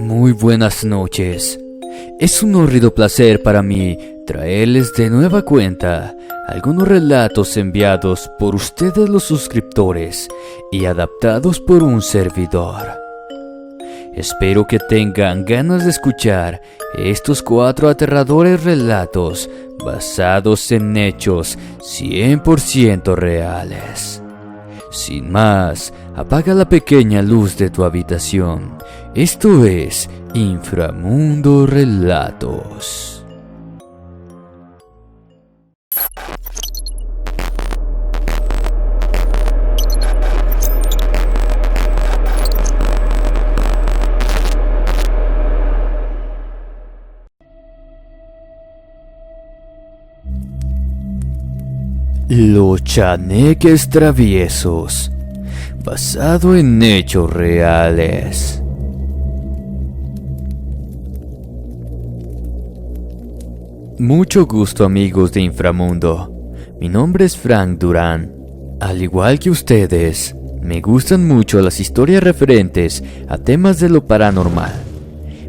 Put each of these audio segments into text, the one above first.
Muy buenas noches. Es un honrado placer para mí traerles de nueva cuenta algunos relatos enviados por ustedes los suscriptores y adaptados por un servidor. Espero que tengan ganas de escuchar estos 4 aterradores relatos basados en hechos 100% reales. Sin más, apaga la pequeña luz de tu habitación. Esto es Inframundo Relatos. Los chaneques traviesos, basado en hechos reales. Mucho gusto, amigos de Inframundo. Mi nombre es Frank Durán. Al igual que ustedes, me gustan mucho las historias referentes a temas de lo paranormal.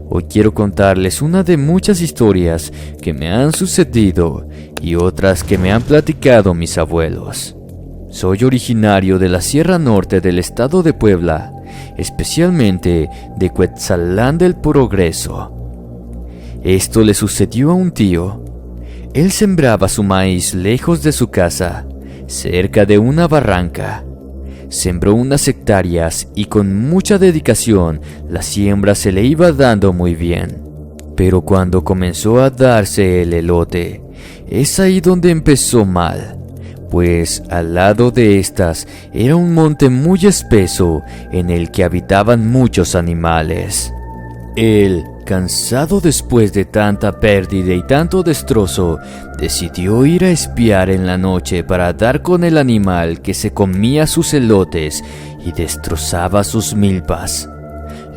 Hoy quiero contarles una de muchas historias que me han sucedido y otras que me han platicado mis abuelos. Soy originario de la Sierra Norte del estado de Puebla, especialmente de Cuetzalán del Progreso. Esto le sucedió a un tío. Él sembraba su maíz lejos de su casa, cerca de una barranca. Sembró unas hectáreas y con mucha dedicación la siembra se le iba dando muy bien. Pero cuando comenzó a darse el elote, es ahí donde empezó mal, pues al lado de estas era un monte muy espeso en el que habitaban muchos animales. Él, cansado después de tanta pérdida y tanto destrozo, decidió ir a espiar en la noche para dar con el animal que se comía sus elotes y destrozaba sus milpas.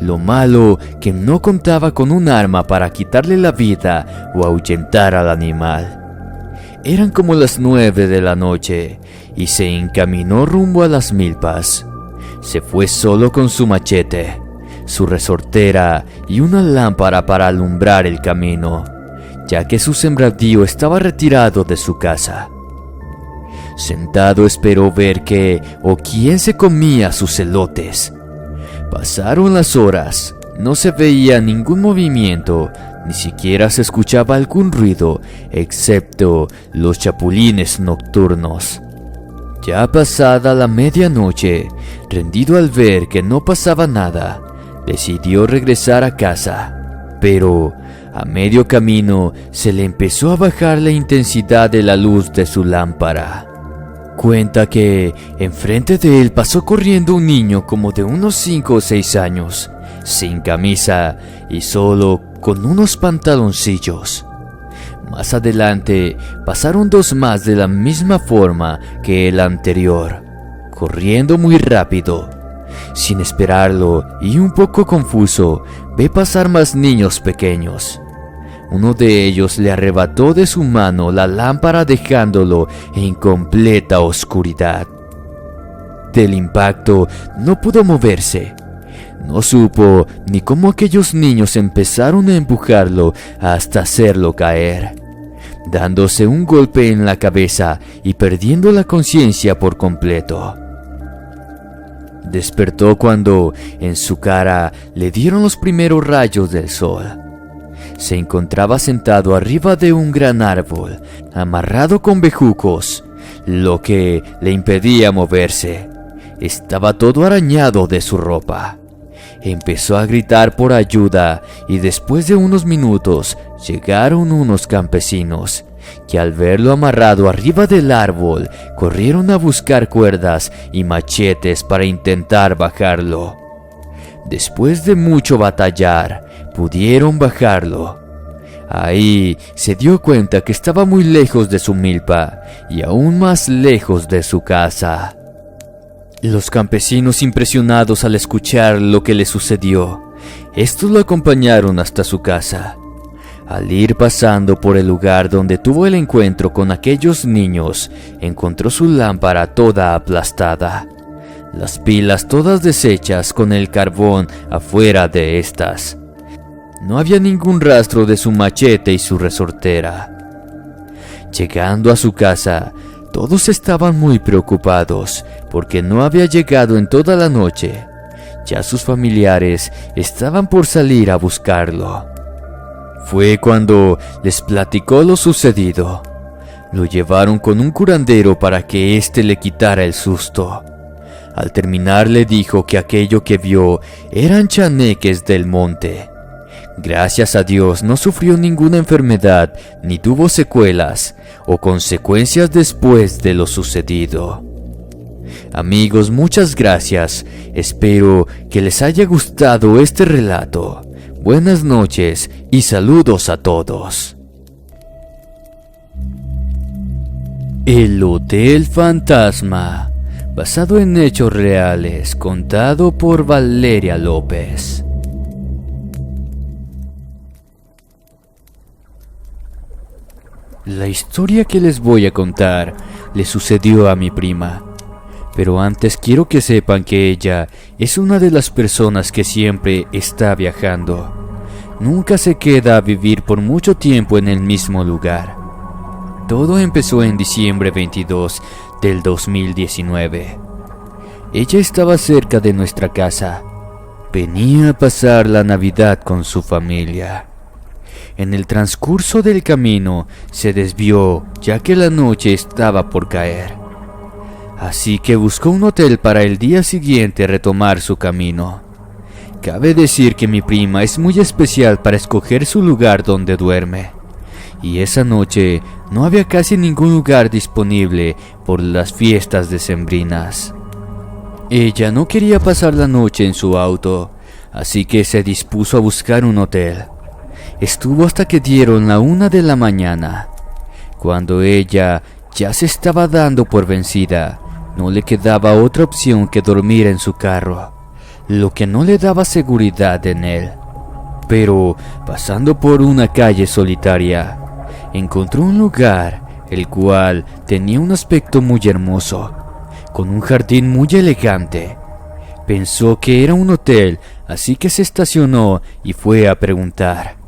Lo malo que no contaba con un arma para quitarle la vida o ahuyentar al animal. Eran como las 9 de la noche y se encaminó rumbo a las milpas. Se fue solo con su machete, su resortera y una lámpara para alumbrar el camino, ya que su sembradío estaba retirado de su casa. Sentado esperó ver qué o quién se comía sus elotes. Pasaron las horas, no se veía ningún movimiento, ni siquiera se escuchaba algún ruido, excepto los chapulines nocturnos. Ya pasada la medianoche, rendido al ver que no pasaba nada, decidió regresar a casa, pero a medio camino se le empezó a bajar la intensidad de la luz de su lámpara. Cuenta que enfrente de él pasó corriendo un niño como de unos 5 o 6 años, sin camisa y solo con unos pantaloncillos. Más adelante pasaron 2 más de la misma forma que el anterior, corriendo muy rápido. Sin esperarlo y un poco confuso, ve pasar más niños pequeños. Uno de ellos le arrebató de su mano la lámpara dejándolo en completa oscuridad. Del impacto no pudo moverse. No supo ni cómo aquellos niños empezaron a empujarlo hasta hacerlo caer, dándose un golpe en la cabeza y perdiendo la conciencia por completo. Despertó cuando en su cara le dieron los primeros rayos del sol. Se encontraba sentado arriba de un gran árbol, amarrado con bejucos, lo que le impedía moverse. Estaba todo arañado de su ropa. Empezó a gritar por ayuda y después de unos minutos llegaron unos campesinos, que al verlo amarrado arriba del árbol, corrieron a buscar cuerdas y machetes para intentar bajarlo. Después de mucho batallar, pudieron bajarlo. Ahí se dio cuenta que estaba muy lejos de su milpa y aún más lejos de su casa. Los campesinos, impresionados al escuchar lo que le sucedió, estos lo acompañaron hasta su casa. Al ir pasando por el lugar donde tuvo el encuentro con aquellos niños, encontró su lámpara toda aplastada, las pilas todas deshechas con el carbón afuera de estas. No había ningún rastro de su machete y su resortera. Llegando a su casa, todos estaban muy preocupados porque no había llegado en toda la noche. Ya sus familiares estaban por salir a buscarlo. Fue cuando les platicó lo sucedido. Lo llevaron con un curandero para que éste le quitara el susto. Al terminar le dijo que aquello que vio eran chaneques del monte. Gracias a Dios no sufrió ninguna enfermedad ni tuvo secuelas o consecuencias después de lo sucedido. Amigos, muchas gracias. Espero que les haya gustado este relato. Buenas noches y saludos a todos. El Hotel Fantasma, basado en hechos reales, contado por Valeria López. La historia que les voy a contar le sucedió a mi prima. Pero antes quiero que sepan que ella es una de las personas que siempre está viajando. Nunca se queda a vivir por mucho tiempo en el mismo lugar. Todo empezó en diciembre 22 del 2019. Ella estaba cerca de nuestra casa. Venía a pasar la Navidad con su familia. En el transcurso del camino se desvió ya que la noche estaba por caer. Así que buscó un hotel para el día siguiente retomar su camino. Cabe decir que mi prima es muy especial para escoger su lugar donde duerme. Y esa noche no había casi ningún lugar disponible por las fiestas decembrinas. Ella no quería pasar la noche en su auto, así que se dispuso a buscar un hotel. Estuvo hasta que dieron la 1 de la mañana. Cuando ella ya se estaba dando por vencida, no le quedaba otra opción que dormir en su carro, lo que no le daba seguridad en él. Pero pasando por una calle solitaria, encontró un lugar el cual tenía un aspecto muy hermoso, con un jardín muy elegante. Pensó que era un hotel, así que se estacionó y fue a preguntar.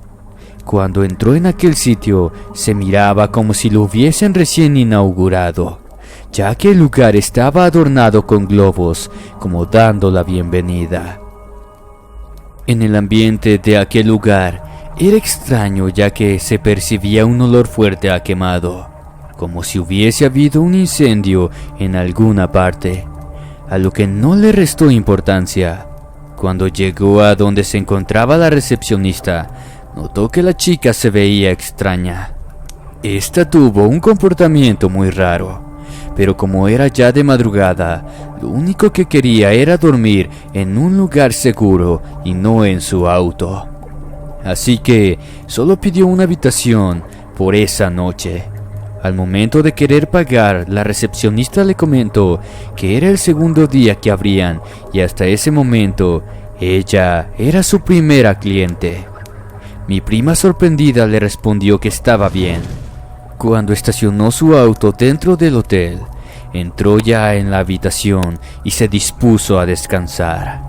Cuando entró en aquel sitio, se miraba como si lo hubiesen recién inaugurado, ya que el lugar estaba adornado con globos, como dando la bienvenida. En el ambiente de aquel lugar era extraño, ya que se percibía un olor fuerte a quemado, como si hubiese habido un incendio en alguna parte, a lo que no le restó importancia. Cuando llegó a donde se encontraba la recepcionista, notó que la chica se veía extraña. Esta tuvo un comportamiento muy raro, pero como era ya de madrugada, lo único que quería era dormir en un lugar seguro y no en su auto. Así que solo pidió una habitación por esa noche. Al momento de querer pagar, la recepcionista le comentó que era el segundo día que abrían y hasta ese momento ella era su primera cliente. Mi prima sorprendida le respondió que estaba bien. Cuando estacionó su auto dentro del hotel, entró ya en la habitación y se dispuso a descansar.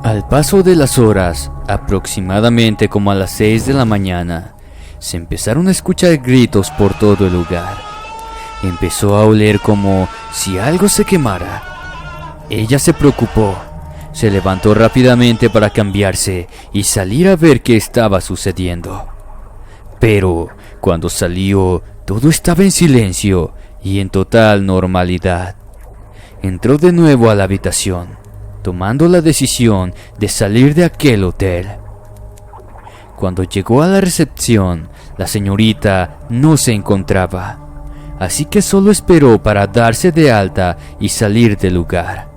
Al paso de las horas, aproximadamente como a las 6 de la mañana, se empezaron a escuchar gritos por todo el lugar. Empezó a oler como si algo se quemara. Ella se preocupó. Se levantó rápidamente para cambiarse y salir a ver qué estaba sucediendo. Pero cuando salió, todo estaba en silencio y en total normalidad. Entró de nuevo a la habitación, tomando la decisión de salir de aquel hotel. Cuando llegó a la recepción, la señorita no se encontraba, así que solo esperó para darse de alta y salir del lugar.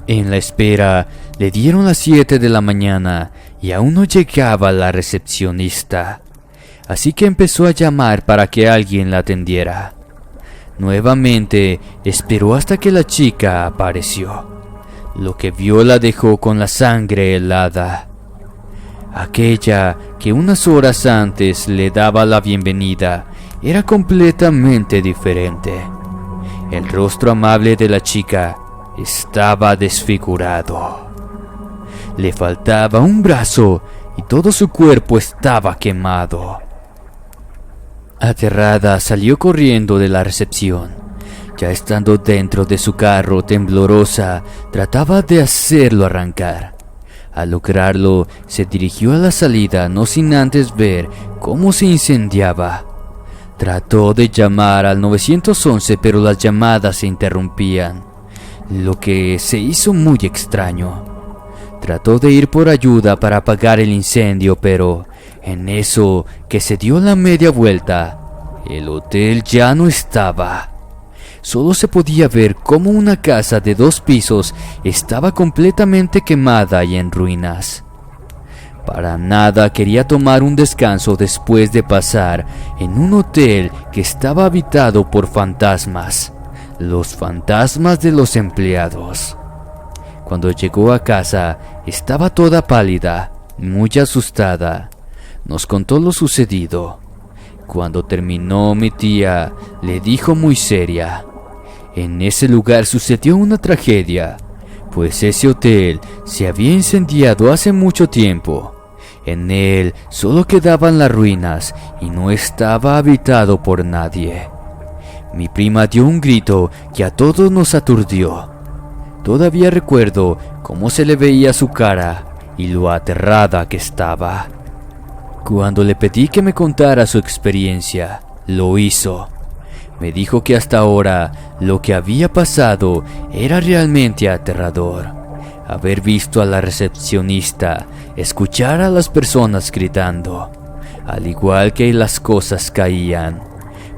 En la espera, le dieron las 7 de la mañana y aún no llegaba la recepcionista, así que empezó a llamar para que alguien la atendiera. Nuevamente, esperó hasta que la chica apareció. Lo que vio la dejó con la sangre helada. Aquella que unas horas antes le daba la bienvenida era completamente diferente. El rostro amable de la chica estaba desfigurado. Le faltaba un brazo y todo su cuerpo estaba quemado. Aterrada, salió corriendo de la recepción. Ya estando dentro de su carro, temblorosa, trataba de hacerlo arrancar. Al lograrlo, se dirigió a la salida, no sin antes ver cómo se incendiaba. Trató de llamar al 911, pero las llamadas se interrumpían, lo que se hizo muy extraño. Trató de ir por ayuda para apagar el incendio, pero en eso que se dio la media vuelta, el hotel ya no estaba. Solo se podía ver cómo una casa de 2 pisos estaba completamente quemada y en ruinas. Para nada quería tomar un descanso después de pasar en un hotel que estaba habitado por fantasmas, los fantasmas de los empleados. Cuando llegó a casa, estaba toda pálida, muy asustada. Nos contó lo sucedido. Cuando terminó, mi tía le dijo muy seria: en ese lugar sucedió una tragedia, pues ese hotel se había incendiado hace mucho tiempo. En él solo quedaban las ruinas y no estaba habitado por nadie. Mi prima dio un grito que a todos nos aturdió. Todavía recuerdo cómo se le veía su cara y lo aterrada que estaba. Cuando le pedí que me contara su experiencia, lo hizo. Me dijo que hasta ahora lo que había pasado era realmente aterrador. Haber visto a la recepcionista, escuchar a las personas gritando, al igual que las cosas caían,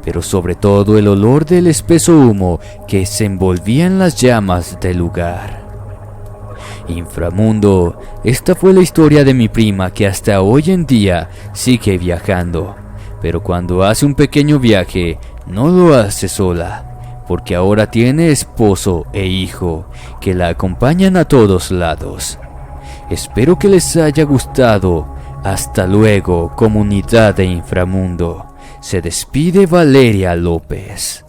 pero sobre todo el olor del espeso humo que se envolvía en las llamas del lugar. Inframundo, esta fue la historia de mi prima, que hasta hoy en día sigue viajando, pero cuando hace un pequeño viaje no lo hace sola, porque ahora tiene esposo e hijo que la acompañan a todos lados. Espero que les haya gustado. Hasta luego, comunidad de Inframundo. Se despide Valeria López.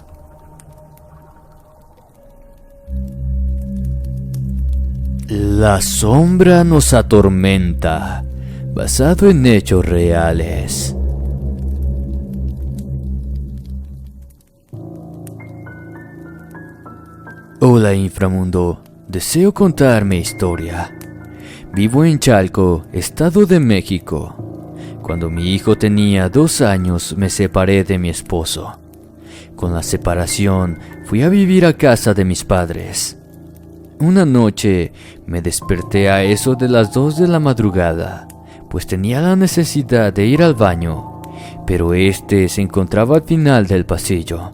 La sombra nos atormenta, basado en hechos reales. Hola Inframundo, deseo contar mi historia. Vivo en Chalco, Estado de México. Cuando mi hijo tenía 2 años me separé de mi esposo. Con la separación fui a vivir a casa de mis padres. Una noche me desperté a eso de las 2 de la madrugada, pues tenía la necesidad de ir al baño, pero este se encontraba al final del pasillo.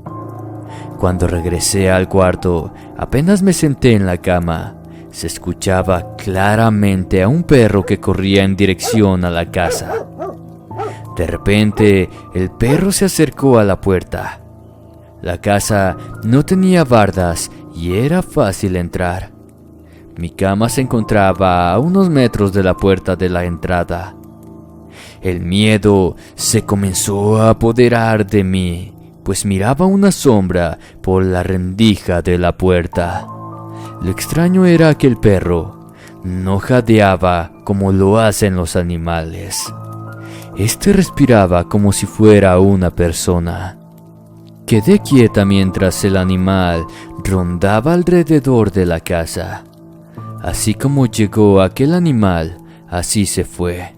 Cuando regresé al cuarto, apenas me senté en la cama, se escuchaba claramente a un perro que corría en dirección a la casa. De repente, el perro se acercó a la puerta. La casa no tenía bardas y era fácil entrar. Mi cama se encontraba a unos metros de la puerta de la entrada. El miedo se comenzó a apoderar de mí, pues miraba una sombra por la rendija de la puerta. Lo extraño era que el perro no jadeaba como lo hacen los animales. Este respiraba como si fuera una persona. Quedé quieta mientras el animal rondaba alrededor de la casa. Así como llegó aquel animal, así se fue.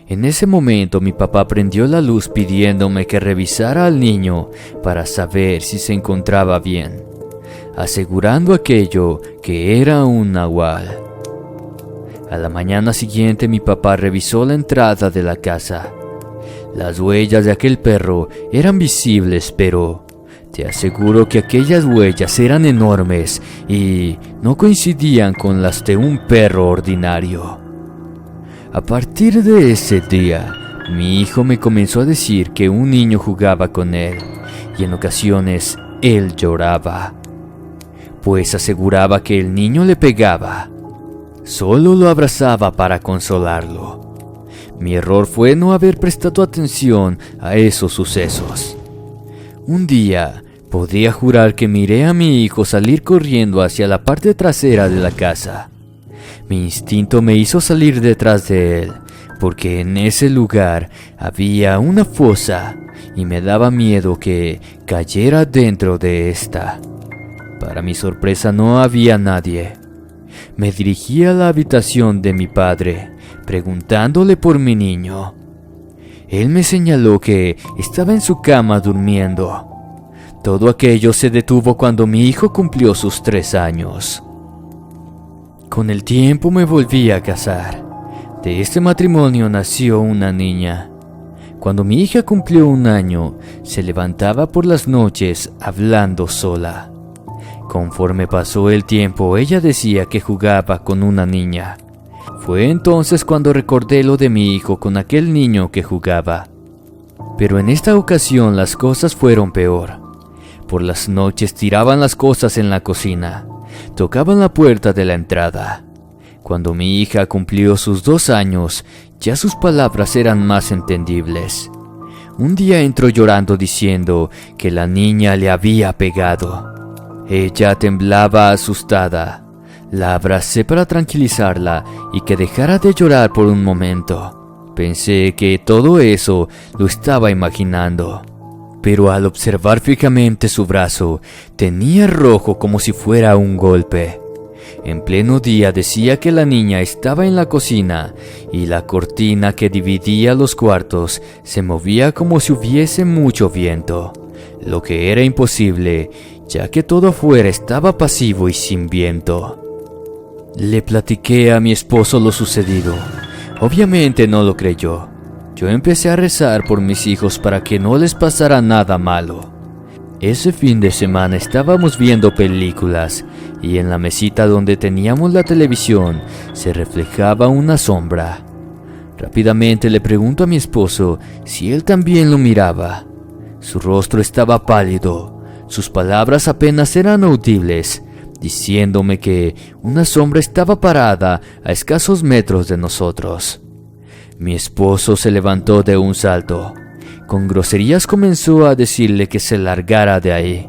En ese momento mi papá prendió la luz pidiéndome que revisara al niño para saber si se encontraba bien, asegurando aquello que era un nahual. A la mañana siguiente mi papá revisó la entrada de la casa. Las huellas de aquel perro eran visibles, pero te aseguro que aquellas huellas eran enormes y no coincidían con las de un perro ordinario. A partir de ese día, mi hijo me comenzó a decir que un niño jugaba con él y en ocasiones él lloraba, pues aseguraba que el niño le pegaba. Solo lo abrazaba para consolarlo. Mi error fue no haber prestado atención a esos sucesos. Un día, podría jurar que miré a mi hijo salir corriendo hacia la parte trasera de la casa. Mi instinto me hizo salir detrás de él, porque en ese lugar había una fosa y me daba miedo que cayera dentro de esta. Para mi sorpresa no había nadie. Me dirigí a la habitación de mi padre, preguntándole por mi niño. Él me señaló que estaba en su cama durmiendo. Todo aquello se detuvo cuando mi hijo cumplió sus 3 años. Con el tiempo me volví a casar. De este matrimonio nació una niña. Cuando mi hija cumplió 1 año, se levantaba por las noches hablando sola. Conforme pasó el tiempo, ella decía que jugaba con una niña. Fue entonces cuando recordé lo de mi hijo con aquel niño que jugaba. Pero en esta ocasión las cosas fueron peor. Por las noches tiraban las cosas en la cocina, tocaban la puerta de la entrada. Cuando mi hija cumplió sus 2 años, ya sus palabras eran más entendibles. Un día entró llorando diciendo que la niña le había pegado. Ella temblaba asustada. La abracé para tranquilizarla y que dejara de llorar por un momento. Pensé que todo eso lo estaba imaginando. Pero al observar fijamente su brazo, tenía rojo como si fuera un golpe. En pleno día decía que la niña estaba en la cocina y la cortina que dividía los cuartos se movía como si hubiese mucho viento, lo que era imposible, ya que todo afuera estaba pasivo y sin viento. Le platiqué a mi esposo lo sucedido. Obviamente no lo creyó. Yo empecé a rezar por mis hijos para que no les pasara nada malo. Ese fin de semana estábamos viendo películas y en la mesita donde teníamos la televisión se reflejaba una sombra. Rápidamente le pregunto a mi esposo si él también lo miraba. Su rostro estaba pálido, sus palabras apenas eran audibles, diciéndome que una sombra estaba parada a escasos metros de nosotros. Mi esposo se levantó de un salto. Con groserías comenzó a decirle que se largara de ahí.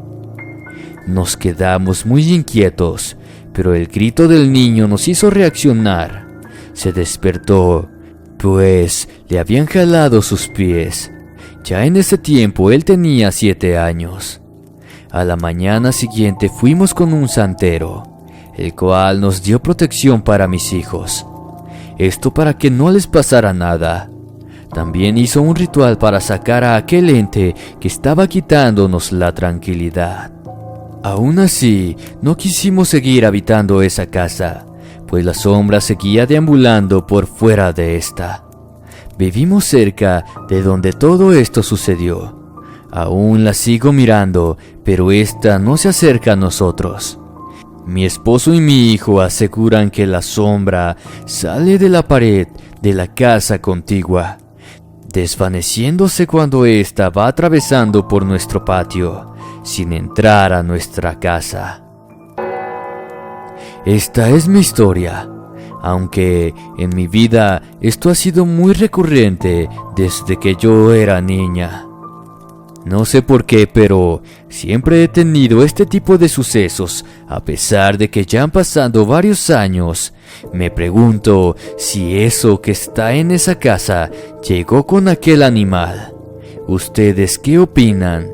Nos quedamos muy inquietos, pero el grito del niño nos hizo reaccionar. Se despertó, pues le habían jalado sus pies. Ya en ese tiempo él tenía 7 años. A la mañana siguiente fuimos con un santero, el cual nos dio protección para mis hijos. Esto para que no les pasara nada. También hizo un ritual para sacar a aquel ente que estaba quitándonos la tranquilidad. Aún así, no quisimos seguir habitando esa casa, pues la sombra seguía deambulando por fuera de esta. Vivimos cerca de donde todo esto sucedió. Aún la sigo mirando, pero esta no se acerca a nosotros. Mi esposo y mi hijo aseguran que la sombra sale de la pared de la casa contigua, desvaneciéndose cuando ésta va atravesando por nuestro patio, sin entrar a nuestra casa. Esta es mi historia, aunque en mi vida esto ha sido muy recurrente desde que yo era niña. No sé por qué, pero siempre he tenido este tipo de sucesos, a pesar de que ya han pasado varios años. Me pregunto si eso que está en esa casa llegó con aquel animal. ¿Ustedes qué opinan?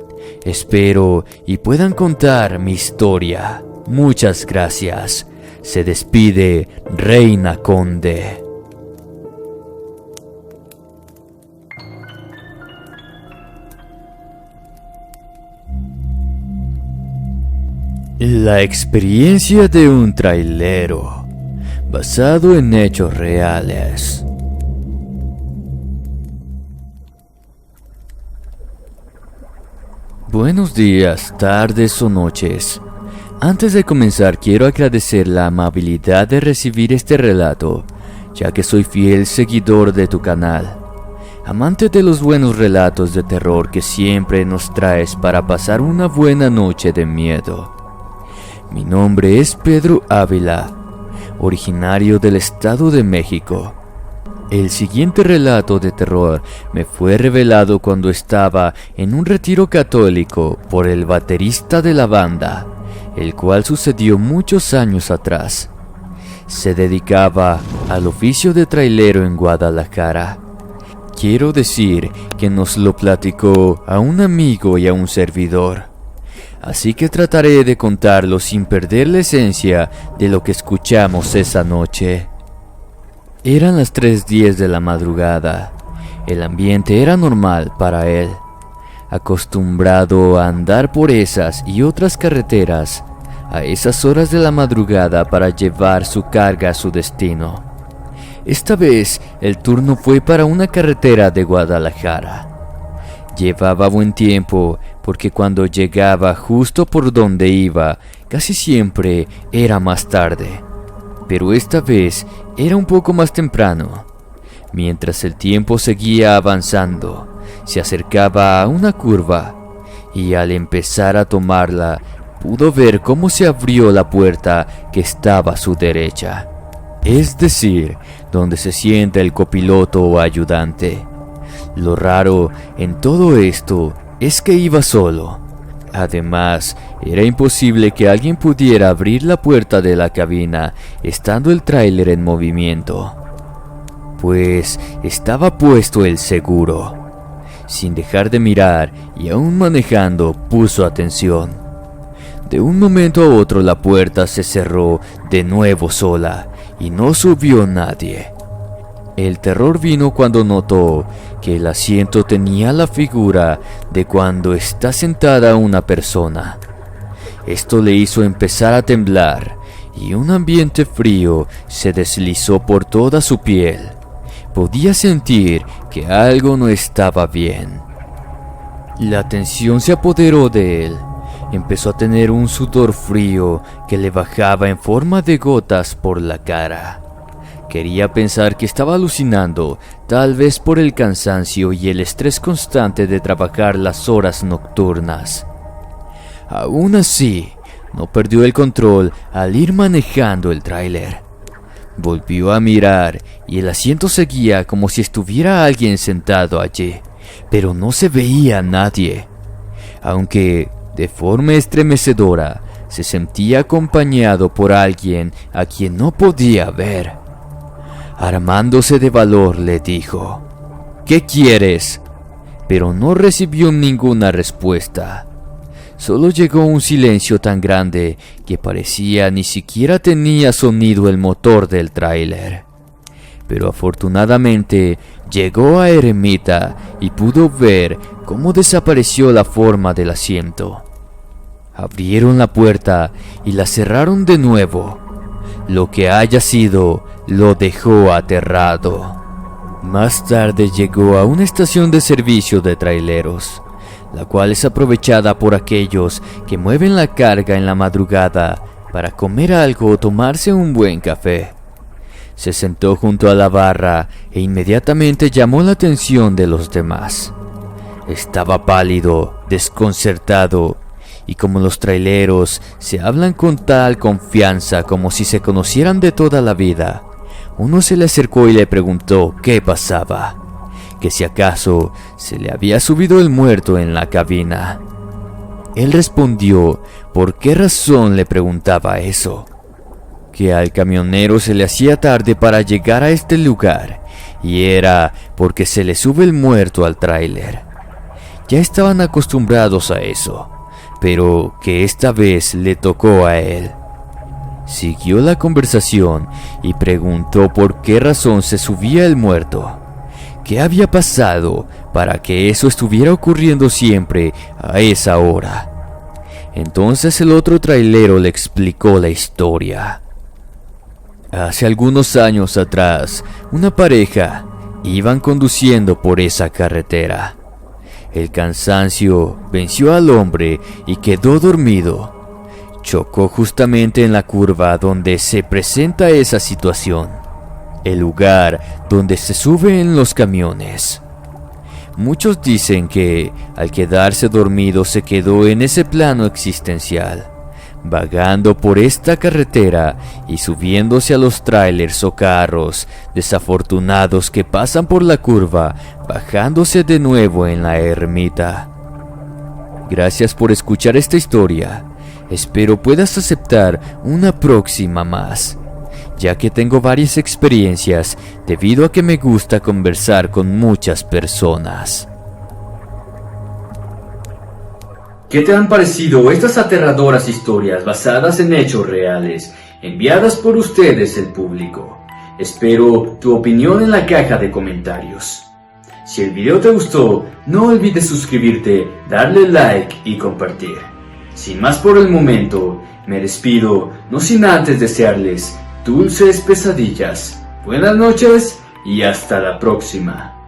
Espero y puedan contar mi historia. Muchas gracias. Se despide Reina Conde. La experiencia de un trailero, basado en hechos reales. Buenos días, tardes o noches. Antes de comenzar quiero agradecer la amabilidad de recibir este relato, ya que soy fiel seguidor de tu canal. Amante de los buenos relatos de terror que siempre nos traes para pasar una buena noche de miedo. Mi nombre es Pedro Ávila, originario del Estado de México. El siguiente relato de terror me fue revelado cuando estaba en un retiro católico por el baterista de la banda, el cual sucedió muchos años atrás. se dedicaba al oficio de trailero en Guadalajara. Quiero decir que nos lo platicó a un amigo y a un servidor. Así que trataré de contarlo sin perder la esencia de lo que escuchamos esa noche. Eran las 3:10 de la madrugada. El ambiente era normal para él. Acostumbrado a andar por esas y otras carreteras a esas horas de la madrugada para llevar su carga a su destino. Esta vez el turno fue para una carretera de Guadalajara. Llevaba buen tiempo porque cuando llegaba justo por donde iba, casi siempre era más tarde. Pero esta vez era un poco más temprano. Mientras el tiempo seguía avanzando, se acercaba a una curva y al empezar a tomarla, pudo ver cómo se abrió la puerta que estaba a su derecha. Es decir, donde se sienta el copiloto o ayudante. Lo raro en todo esto es que iba solo. Además, era imposible que alguien pudiera abrir la puerta de la cabina estando el tráiler en movimiento, pues estaba puesto el seguro. Sin dejar de mirar y aún manejando, puso atención. De un momento a otro la puerta se cerró de nuevo sola y no subió nadie. El terror vino cuando notó que el asiento tenía la figura de cuando está sentada una persona. Esto le hizo empezar a temblar y un ambiente frío se deslizó por toda su piel. Podía sentir que algo no estaba bien. La tensión se apoderó de él. Empezó a tener un sudor frío que le bajaba en forma de gotas por la cara. Quería pensar que estaba alucinando, tal vez por el cansancio y el estrés constante de trabajar las horas nocturnas. Aún así, no perdió el control al ir manejando el tráiler. Volvió a mirar y el asiento seguía como si estuviera alguien sentado allí, pero no se veía a nadie. Aunque, de forma estremecedora, se sentía acompañado por alguien a quien no podía ver. Armándose de valor, le dijo: ¿Qué quieres? Pero no recibió ninguna respuesta. Solo llegó un silencio tan grande que parecía ni siquiera tenía sonido el motor del tráiler. Pero afortunadamente llegó a Ermita y pudo ver cómo desapareció la forma del asiento. Abrieron la puerta y la cerraron de nuevo. Lo que haya sido, lo dejó aterrado. Más tarde llegó a una estación de servicio de traileros, la cual es aprovechada por aquellos que mueven la carga en la madrugada para comer algo o tomarse un buen café. Se sentó junto a la barra e inmediatamente llamó la atención de los demás. Estaba pálido, desconcertado, y como los traileros se hablan con tal confianza como si se conocieran de toda la vida, uno se le acercó y le preguntó qué pasaba, que si acaso se le había subido el muerto en la cabina. Él respondió por qué razón le preguntaba eso, que al camionero se le hacía tarde para llegar a este lugar, y era porque se le sube el muerto al tráiler. Ya estaban acostumbrados a eso, pero que esta vez le tocó a él. Siguió la conversación y preguntó por qué razón se subía el muerto. ¿Qué había pasado para que eso estuviera ocurriendo siempre a esa hora? Entonces el otro trailero le explicó la historia. Hace algunos años atrás, una pareja iban conduciendo por esa carretera. El cansancio venció al hombre y quedó dormido. Chocó justamente en la curva donde se presenta esa situación, el lugar donde se suben los camiones. Muchos dicen que al quedarse dormido se quedó en ese plano existencial, vagando por esta carretera y subiéndose a los trailers o carros desafortunados que pasan por la curva, bajándose de nuevo en la ermita. Gracias por escuchar esta historia. Espero puedas aceptar una próxima más. ya que tengo varias experiencias debido a que me gusta conversar con muchas personas. ¿Qué te han parecido estas aterradoras historias basadas en hechos reales, enviadas por ustedes, el público? Espero tu opinión en la caja de comentarios. Si el video te gustó, no olvides suscribirte, darle like y compartir. Sin más por el momento, me despido, no sin antes desearles dulces pesadillas. Buenas noches y hasta la próxima.